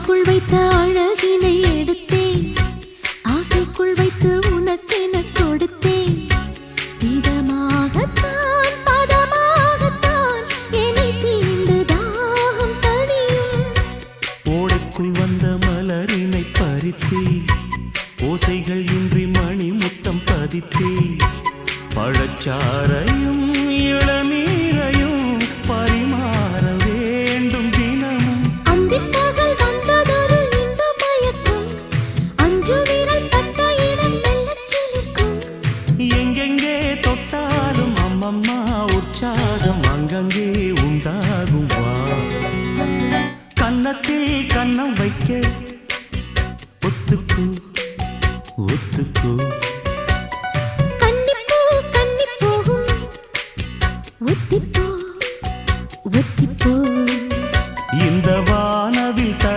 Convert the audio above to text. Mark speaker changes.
Speaker 1: ஆடைக்குள் வைத்த அழகினை எடுத்தேன், ஆசைக்குள் வைத்து உனக்கென கொடுத்தேன். இதமாகத்தான் பதமாகத்தான் என்னை தீண்டு தாகம் தணியும்.
Speaker 2: ஓடைக்குள் வந்த மலரினை பறித்தேன், ஓசைகள் இன்றி மணி முத்தம் பதித்தேன். பழச்சாரையும் இளநீரையும் பரிமாற வேண்டும் தினமும்.
Speaker 1: அந்திப்பகல் வந்ததொரு இன்ப மயக்கம், அஞ்சு விரல் பட்ட இடம் மெல்லச் சிலிர்க்கும்.
Speaker 2: எங்கெங்கே தொட்டாலும் அம்மம்மா உற்சாகம் அங்கங்கே உண்டாகும். வா கன்னத்தில் கன்னம் வைக்க ஒத்துக்கு ஒத்துக்கு.
Speaker 1: கன்னிப்பூ கன்னி போகும், ஒத்திப்போ